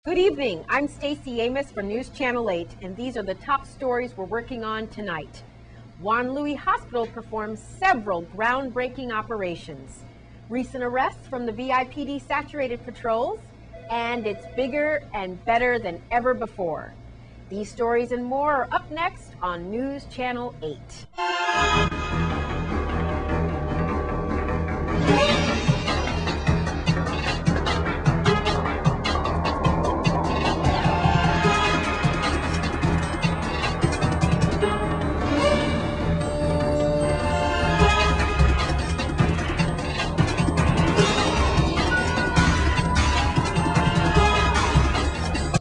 Good evening. I'm Stacey Amos for News Channel 8, and these are the top stories we're working on tonight. Juan Louis Hospital performs several groundbreaking operations. Recent arrests from the VIPD saturated patrols, and it's bigger and better than ever before. These stories and more are up next on News Channel 8.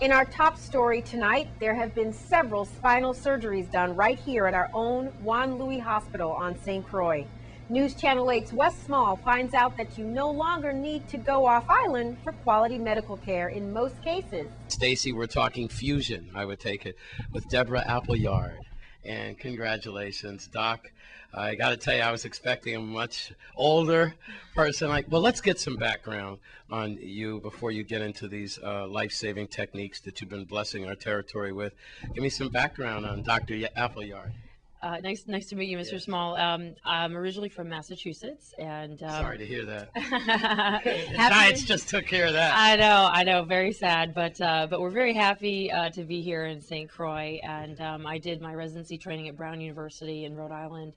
In our top story tonight, there have been several spinal surgeries done right here at our own Juan Louis Hospital on St. Croix. News Channel 8's Wes Small finds out that you no longer need to go off-island for quality medical care in most cases. Stacy, we're talking fusion, I would take it, with Deborah Appleyard. And congratulations, Doc. I got to tell you, I was expecting a much older person. Well, let's get some background on you before you get into these life-saving techniques that you've been blessing our territory with. Give me some background on Dr. Appleyard. Nice to meet you, Mr. Yes. Small. I'm originally from Massachusetts, and Sorry to hear that. The Giants just took care of that. I know, very sad, but we're very happy to be here in St. Croix, and I did my residency training at Brown University in Rhode Island,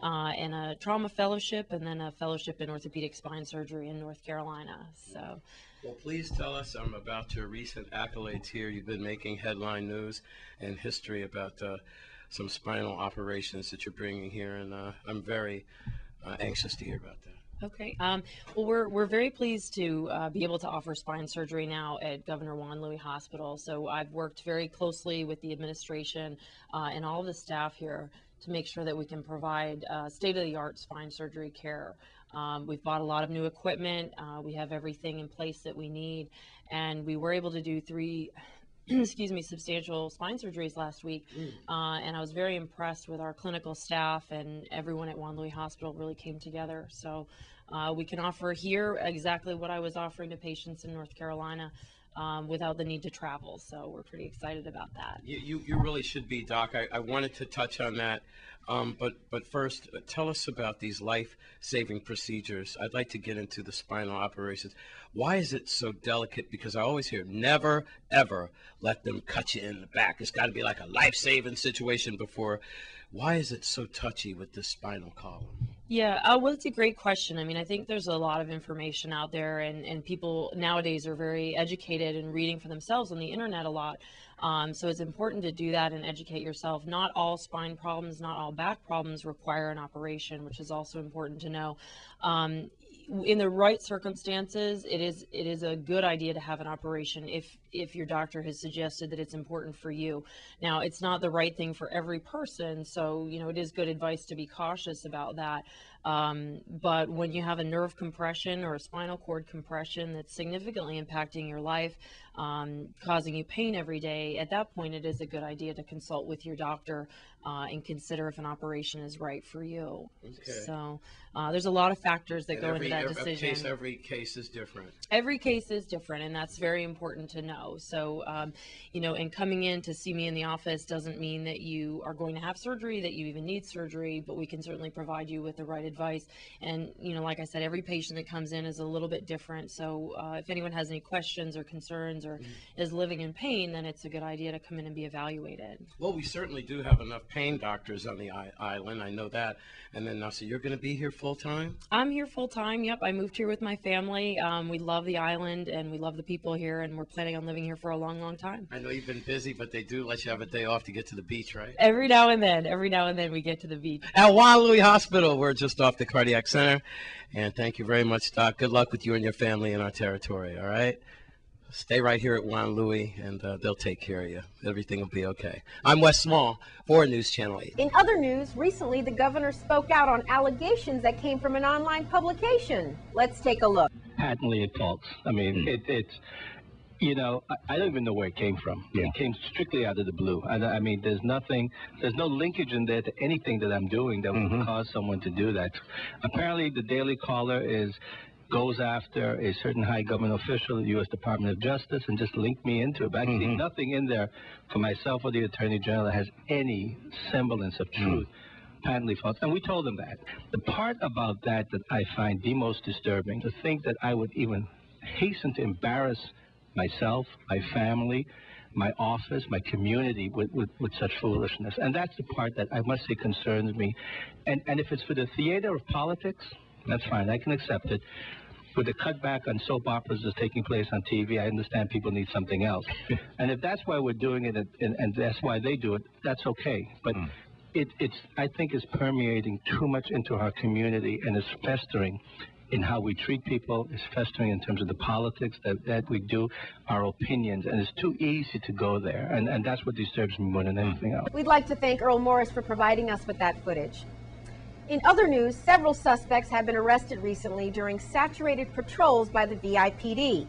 and a trauma fellowship, and then a fellowship in orthopedic spine surgery in North Carolina. So. Well, please tell us about your recent accolades here. You've been making headline news and history about some spinal operations that you're bringing here, and I'm very anxious to hear about that. Okay. Well, we're very pleased to be able to offer spine surgery now at Governor Juan Louis Hospital. So I've worked very closely with the administration and all of the staff here to make sure that we can provide state-of-the-art spine surgery care. We've bought a lot of new equipment. We have everything in place that we need, and we were able to do 3 substantial spine surgeries last week, and I was very impressed with our clinical staff, and everyone at Juan Louis Hospital really came together. So we can offer here exactly what I was offering to patients in North Carolina without the need to travel. So we're pretty excited about that. You really should be, Doc. I wanted to touch on that, but first, tell us about these life-saving procedures. I'd like to get into the spinal operations. Why is it so delicate? Because I always hear, never, ever let them cut you in the back. It's got to be like a life-saving situation before. Why is it so touchy with the spinal column? Yeah, well, it's a great question. I mean, I think there's a lot of information out there, and people nowadays are very educated and reading for themselves on the internet a lot. So it's important to do that and educate yourself. Not all spine problems, not all back problems require an operation, which is also important to know. In the right circumstances, it is a good idea to have an operation if your doctor has suggested that it's important for you. Now, it's not the right thing for every person, so it is good advice to be cautious about that. But when you have a nerve compression or a spinal cord compression that's significantly impacting your life, causing you pain every day, at that point it is a good idea to consult with your doctor and consider if an operation is right for you. Okay. So there's a lot of factors that go into that decision. Every case is different. Every case is different, and that's very important to know. So, and coming in to see me in the office doesn't mean that you are going to have surgery, that you even need surgery, but we can certainly provide you with the right advice. And, like I said, every patient that comes in is a little bit different. So if anyone has any questions or concerns or is living in pain, then it's a good idea to come in and be evaluated. Well, we certainly do have enough pain doctors on the island. I know that. And then now, so you're going to be here full time? I'm here full time. Yep. I moved here with my family. We love the island and we love the people here, and we're planning on living here for a long, long time. I know you've been busy, but they do let you have a day off to get to the beach, right? Every now and then we get to the beach. At Juan Louis Hospital, we're just off the cardiac center. And thank you very much, Doc. Good luck with you and your family in our territory, all right? Stay right here at Juan Louis, and they'll take care of you. Everything will be okay. I'm Wes Small for News Channel 8. In other news, recently the governor spoke out on allegations that came from an online publication. Let's take a look. Patently at fault. I mean, it's, I don't even know where it came from. Yeah. It came strictly out of the blue. I mean, there's no linkage in there to anything that I'm doing that would cause someone to do that. Apparently, the Daily Caller is goes after a certain high government official, the U.S. Department of Justice, and just linked me into it. But I see nothing in there for myself or the Attorney General that has any semblance of truth. Patently false. And we told them that. The part about that I find the most disturbing, to think that I would even hasten to embarrass myself, my family, my office, my community with such foolishness. And that's the part that I must say concerns me. And if it's for the theater of politics, that's fine. I can accept it. With the cutback on soap operas that's taking place on TV, I understand people need something else. And if that's why we're doing it and that's why they do it, that's okay. But I think it's permeating too much into our community and it's festering in how we treat people, it's festering in terms of the politics that we do, our opinions, and it's too easy to go there. And that's what disturbs me more than anything else. We'd like to thank Earl Morris for providing us with that footage. In other news, several suspects have been arrested recently during saturated patrols by the VIPD.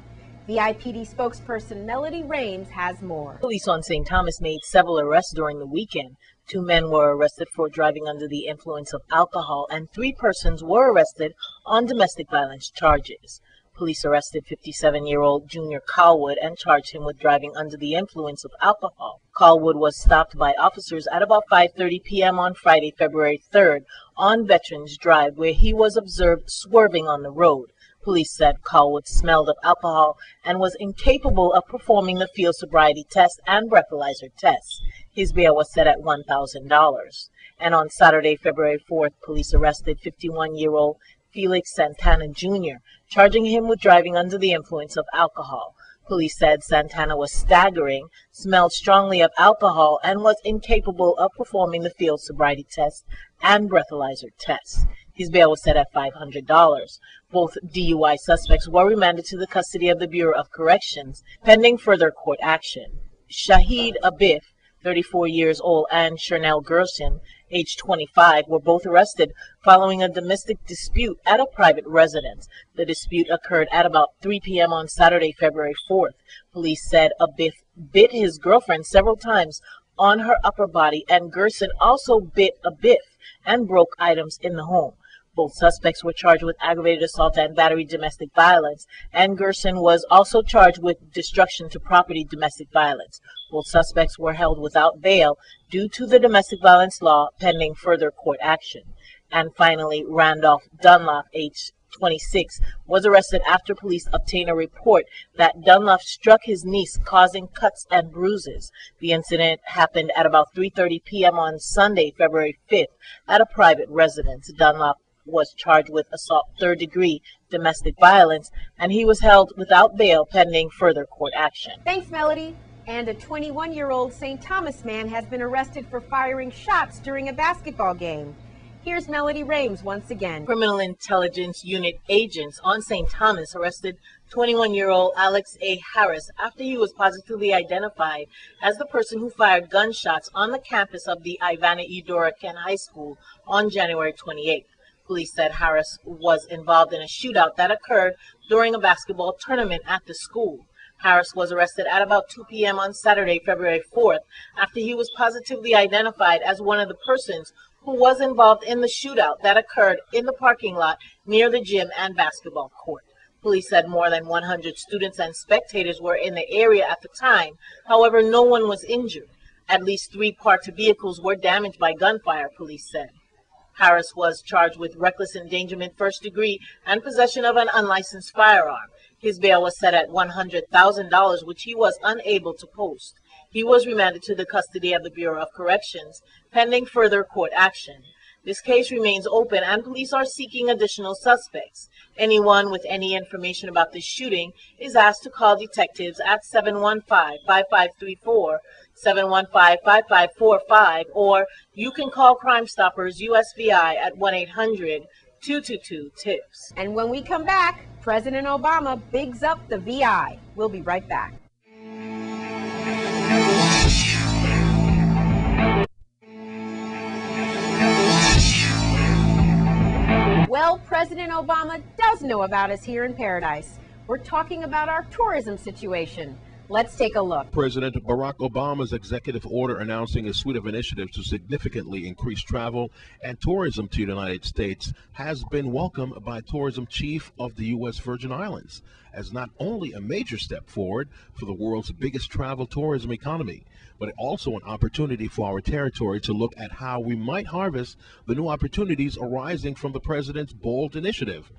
VIPD spokesperson Melody Rames has more. Police on St. Thomas made several arrests during the weekend. 2 men were arrested for driving under the influence of alcohol, and 3 persons were arrested on domestic violence charges. Police arrested 57-year-old Junior Colwood and charged him with driving under the influence of alcohol. Colwood was stopped by officers at about 5:30 p.m. on Friday, February 3rd, on Veterans Drive, where he was observed swerving on the road. Police said Colwood smelled of alcohol and was incapable of performing the field sobriety test and breathalyzer test. His bail was set at $1,000. And on Saturday, February 4th, police arrested 51-year-old Felix Santana Jr., charging him with driving under the influence of alcohol. Police said Santana was staggering, smelled strongly of alcohol, and was incapable of performing the field sobriety test and breathalyzer test. His bail was set at $500. Both DUI suspects were remanded to the custody of the Bureau of Corrections, pending further court action. Shahid Abif, 34 years old, and Shernell Gerson, age 25, were both arrested following a domestic dispute at a private residence. The dispute occurred at about 3 p.m. on Saturday, February 4th. Police said Abif bit his girlfriend several times on her upper body, and Gerson also bit Abif and broke items in the home. Both suspects were charged with aggravated assault and battery domestic violence, and Gerson was also charged with destruction to property domestic violence. Both suspects were held without bail due to the domestic violence law, pending further court action. And finally, Randolph Dunlop, age 26, was arrested after police obtained a report that Dunlop struck his niece, causing cuts and bruises. The incident happened at about 3:30 p.m. on Sunday, February 5th, at a private residence. Dunlop was charged with assault third-degree domestic violence, and he was held without bail pending further court action. Thanks, Melody. And a 21-year-old St. Thomas man has been arrested for firing shots during a basketball game. Here's Melody Rames once again. Criminal Intelligence Unit agents on St. Thomas arrested 21-year-old Alex A. Harris after he was positively identified as the person who fired gunshots on the campus of the Ivana E. Dora Kent High School on January 28th. Police said Harris was involved in a shootout that occurred during a basketball tournament at the school. Harris was arrested at about 2 p.m. on Saturday, February 4th, after he was positively identified as one of the persons who was involved in the shootout that occurred in the parking lot near the gym and basketball court. Police said more than 100 students and spectators were in the area at the time. However, no one was injured. At least 3 parked vehicles were damaged by gunfire, police said. Harris was charged with reckless endangerment first degree and possession of an unlicensed firearm. His bail was set at $100,000, which he was unable to post. He was remanded to the custody of the Bureau of Corrections, pending further court action. This case remains open, and police are seeking additional suspects. Anyone with any information about this shooting is asked to call detectives at 715-5534, 715-5545, or you can call Crime Stoppers USVI at 1-800-222-TIPS. And when we come back, President Obama bigs up the VI. We'll be right back. Well, President Obama does know about us here in Paradise. We're talking about our tourism situation. Let's take a look. President Barack Obama's executive order announcing a suite of initiatives to significantly increase travel and tourism to the United States has been welcomed by Tourism Chief of the U.S. Virgin Islands as not only a major step forward for the world's biggest travel tourism economy, but also an opportunity for our territory to look at how we might harvest the new opportunities arising from the president's bold initiative.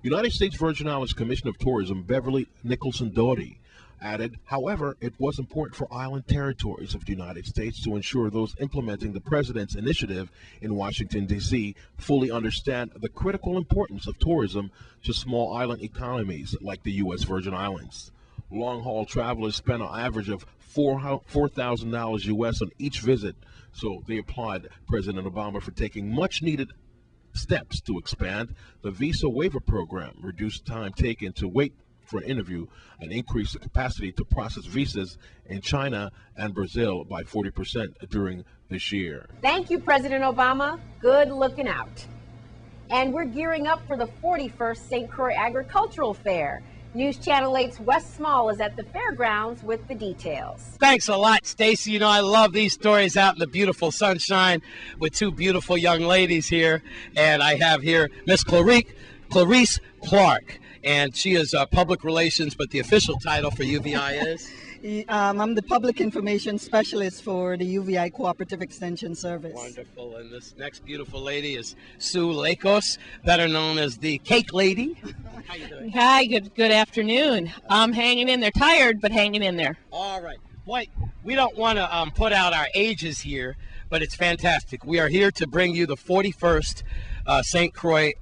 United States Virgin Islands Commissioner of Tourism Beverly Nicholson Doughty added, however, it was important for island territories of the United States to ensure those implementing the president's initiative in Washington, D.C. fully understand the critical importance of tourism to small island economies like the U.S. Virgin Islands. Long-haul travelers spend an average of $4,000 U.S. on each visit, so they applaud President Obama for taking much-needed steps to expand the visa waiver program, reduce time taken to wait for an interview, and increase the capacity to process visas in China and Brazil by 40% during this year. Thank you, President Obama. Good looking out. And we're gearing up for the 41st St. Croix Agricultural Fair. News Channel 8's Wes Small is at the fairgrounds with the details. Thanks a lot, Stacy. You know, I love these stories out in the beautiful sunshine with two beautiful young ladies here. And I have here Miss Clarice Clark. And she is public relations, but the official title for UVI is? I'm the Public Information Specialist for the UVI Cooperative Extension Service. Wonderful. And this next beautiful lady is Sue Lakos, better known as the Cake Lady. How you doing? Hi, good afternoon. I'm hanging in there, tired, but hanging in there. All right. Boy, we don't want to put out our ages here, but it's fantastic. We are here to bring you the 41st St. Croix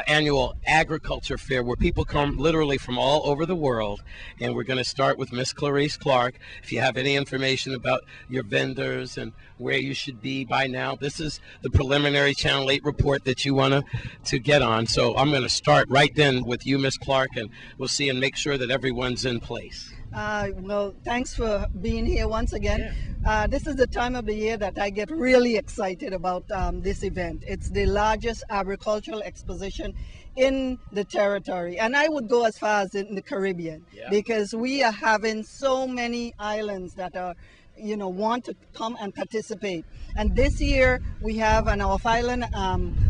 annual agriculture fair, where people come literally from all over the world. And we're going to start with Miss Clarice Clark. If you have any information about your vendors and where you should be by now, this is the preliminary Channel 8 report that you want to get on. So I'm going to start right then with you, Miss Clark, and we'll see and make sure that everyone's in place. Well, thanks for being here once again. Yeah. This is the time of the year that I get really excited about this event. It's the largest agricultural exposition in the territory, and I would go as far as in the Caribbean, because we are having so many islands that are, you know, want to come and participate. And this year we have an off-island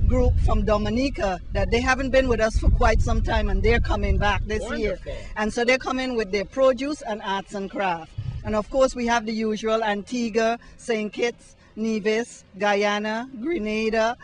group from Dominica that they haven't been with us for quite some time, and they're coming back this year. And so they're coming with their produce and arts and craft. And of course we have the usual Antigua, St. Kitts, Nevis, Guyana, Grenada.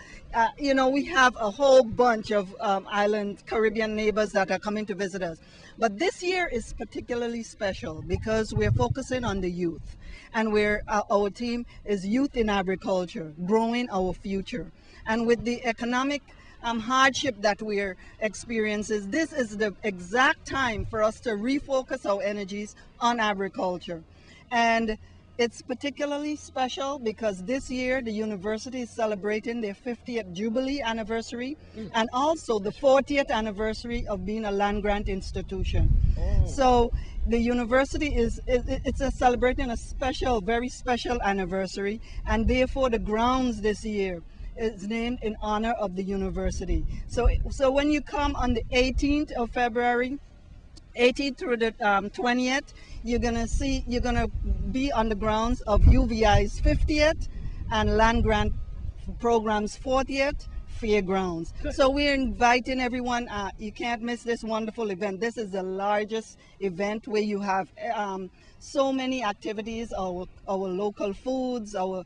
You know, we have a whole bunch of island Caribbean neighbors that are coming to visit us. But this year is particularly special because we're focusing on the youth. And our team is Youth in Agriculture, growing our future. And with the economic hardship that we're experiencing, this is the exact time for us to refocus our energies on agriculture. And it's particularly special because this year the university is celebrating their 50th Jubilee anniversary and also the 40th anniversary of being a land-grant institution. So the university is celebrating a special, very special anniversary, and therefore the grounds this year is named in honor of the university. So when you come on the 18th of February, 18th through the 20th, you're gonna be on the grounds of UVI's 50th and land grant program's 40th fairgrounds. So we're inviting everyone. You can't miss this wonderful event. This is the largest event where you have so many activities, our local foods, our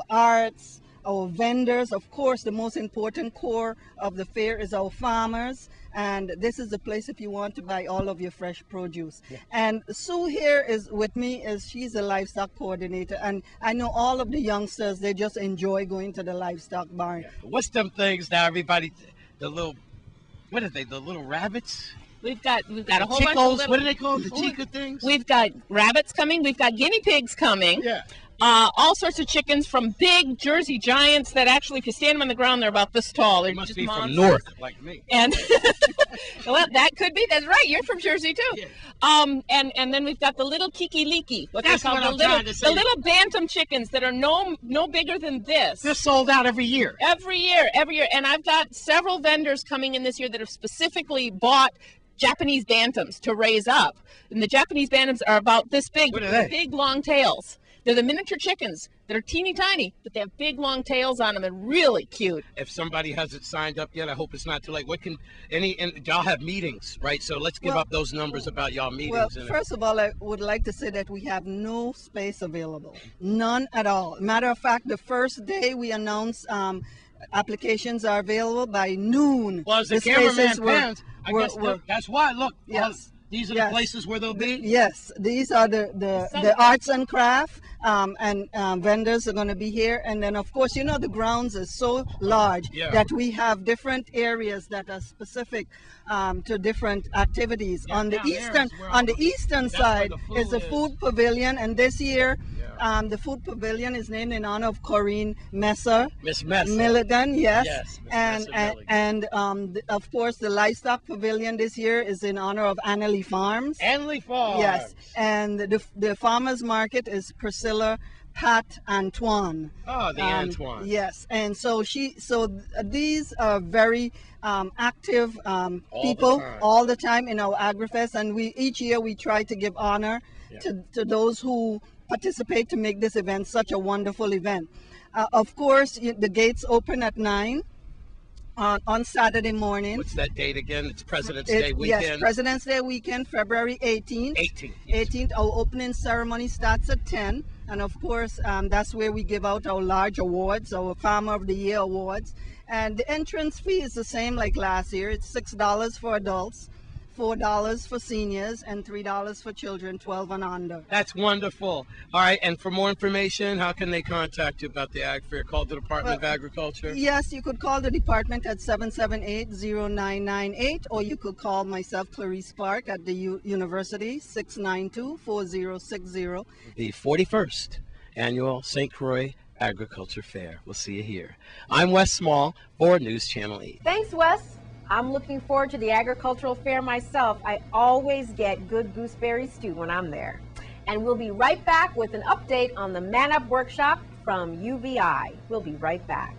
arts, our vendors. Of course, the most important core of the fair is our farmers, and this is the place if you want to buy all of your fresh produce. And Sue here is with me, she's a livestock coordinator, and I know all of the youngsters, they just enjoy going to the livestock barn. What's them things now, everybody, the little, what are they, the little rabbits? We've got a whole Chicos, bunch of little, what are they called, the chica things? We've got rabbits coming, we've got guinea pigs coming. All sorts of chickens, from big Jersey giants that actually, if you stand them on the ground, they're about this tall. They're must just be monsters. from Newark, like me. And well, that could be. That's right. You're from Jersey too. And then we've got the little kiki-liki. That's what I'm trying to say. The little bantam chickens that are no bigger than this. They're sold out every year. Every year. And I've got several vendors coming in this year that have specifically bought Japanese bantams to raise up. And the Japanese bantams are about this big, What are they? big long tails. They're the miniature chickens that are teeny tiny, but they have big long tails on them and really cute. If somebody hasn't signed up yet, I hope it's not too late. What can and y'all have meetings, right? So let's give up those numbers about y'all meetings. Well, first of all, I would like to say that we have no space available, none at all. Matter of fact, the first day we announced applications are available by noon. Well, as the cameraman pans, I guess that's why. Look, yes. These are the places where they'll be? Yes, these are the arts and craft and vendors are going to be here. And then, of course, you know, the grounds is so large that we have different areas that are specific to different activities. On the eastern side is the food pavilion, and this year the food pavilion is named in honor of Corinne Messer. Miss Messer. Milligan, yes. And of course, the livestock pavilion this year is in honor of Annalie Farms. Annalie Farms. Yes, and the farmers market is Priscilla Pat Antoine. Oh, the Antoine. Yes, and so these are very active people all the time in our AgriFest, and each year we try to give honor to those who participate to make this event such a wonderful event. Of course, the gates open at 9 on Saturday morning. What's that date again? It's President's Day weekend. Yes, President's Day weekend, February 18th. 18th. Our opening ceremony starts at 10. And of course, that's where we give out our large awards, our Farmer of the Year awards. And the entrance fee is the same like last year. It's $6 for adults, $4 for seniors, and $3 for children 12 and under. That's wonderful. All right, and for more information, how can they contact you about the Ag Fair? Call the Department of Agriculture? Yes, you could call the department at 778-0998, or you could call myself, Clarice Clark, at the University, 692-4060. The 41st Annual St. Croix Agriculture Fair. We'll see you here. I'm Wes Small for News Channel 8. Thanks, Wes. I'm looking forward to the agricultural fair myself. I always get good gooseberry stew when I'm there. And we'll be right back with an update on the Man Up workshop from UVI. We'll be right back.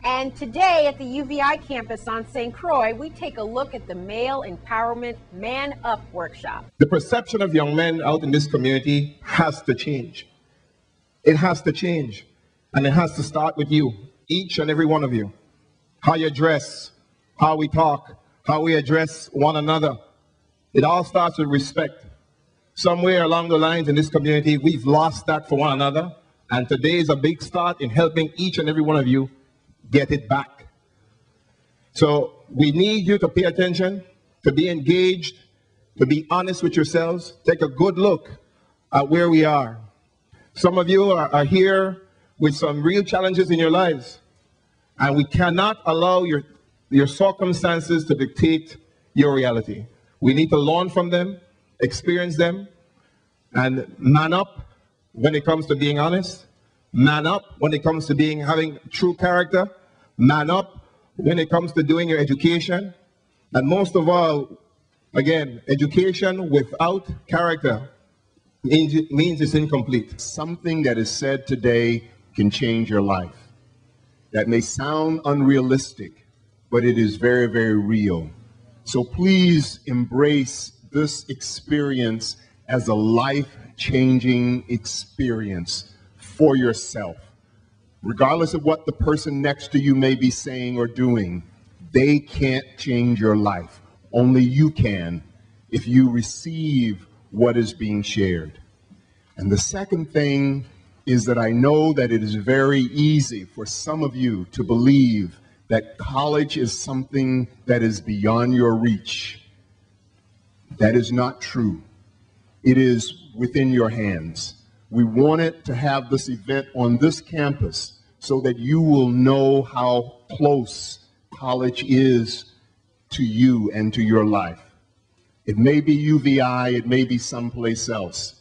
And today at the UVI campus on St. Croix, we take a look at the Male Empowerment Man Up workshop. The perception of young men out in this community has to change. It has to change. And it has to start with you, each and every one of you. How you dress, how we talk, how we address one another. It all starts with respect. Somewhere along the lines in this community, we've lost that for one another. And today is a big start in helping each and every one of you get it back. So we need you to pay attention, to be engaged, to be honest with yourselves. Take a good look at where we are. Some of you are here with some real challenges in your lives, and we cannot allow your circumstances to dictate your reality. We need to learn from them, experience them, and man up when it comes to being honest. Man up when it comes to having true character. Man up when it comes to doing your education. And most of all, again, education without character means it's incomplete. Something that is said today can change your life. That may sound unrealistic, but it is very, very real. So please embrace this experience as a life-changing experience for yourself. Regardless of what the person next to you may be saying or doing, they can't change your life. Only you can if you receive what is being shared. And the second thing is that I know that it is very easy for some of you to believe that college is something that is beyond your reach. That is not true. It is within your hands. We wanted to have this event on this campus so that you will know how close college is to you and to your life. It may be UVI, it may be someplace else,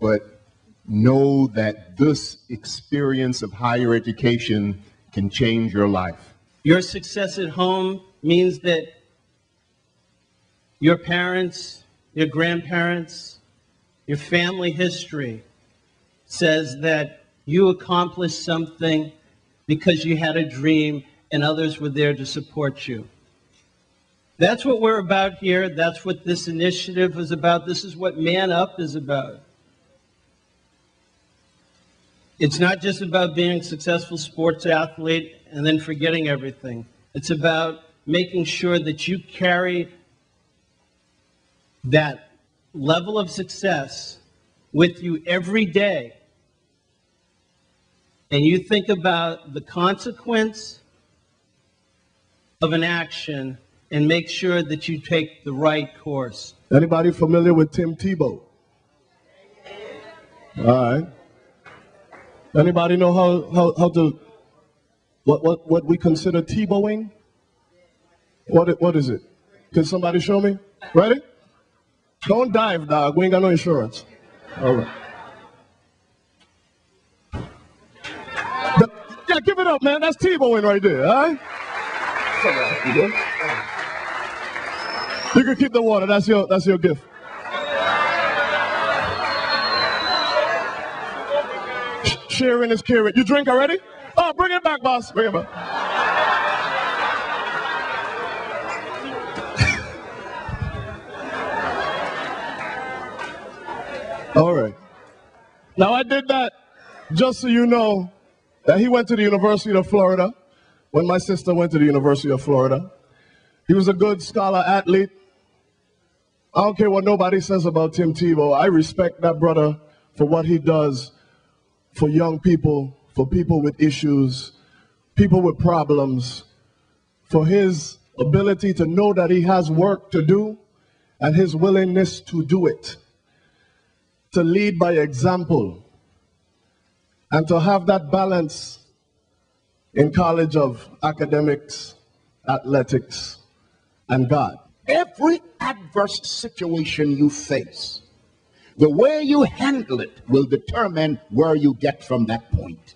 but know that this experience of higher education can change your life. Your success at home means that your parents, your grandparents, your family history says that you accomplished something because you had a dream and others were there to support you. That's what we're about here. That's what this initiative is about. This is what Man Up is about. It's not just about being a successful sports athlete and then forgetting everything. It's about making sure that you carry that level of success with you every day. And you think about the consequence of an action and make sure that you take the right course. Anybody familiar with Tim Tebow? All right. Anybody know how to what we consider Tebowing? What is it? Can somebody show me? Ready? Don't dive, dog. We ain't got no insurance. All right. Yeah, give it up, man. That's Tebowing right there, all right? You can keep the water. That's your gift. Sharing is caring. You drink already? Oh, bring it back, boss. Bring it back. All right. Now, I did that just so you know that he went to the University of Florida when my sister went to the University of Florida. He was a good scholar athlete. I don't care what nobody says about Tim Tebow. I respect that brother for what he does for young people, for people with issues, people with problems, for his ability to know that he has work to do and his willingness to do it, to lead by example, and to have that balance in college of academics, athletics, and God. Every adverse situation you face, the way you handle it will determine where you get from that point.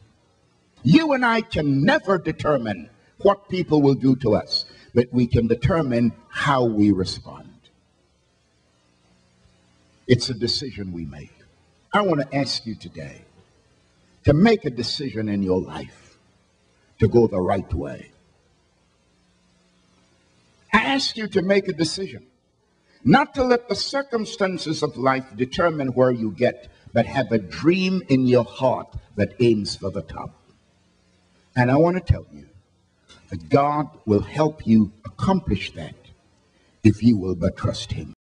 You and I can never determine what people will do to us, but we can determine how we respond. It's a decision we make. I want to ask you today to make a decision in your life to go the right way. I ask you to make a decision not to let the circumstances of life determine where you get, but have a dream in your heart that aims for the top. And I want to tell you that God will help you accomplish that if you will but trust him.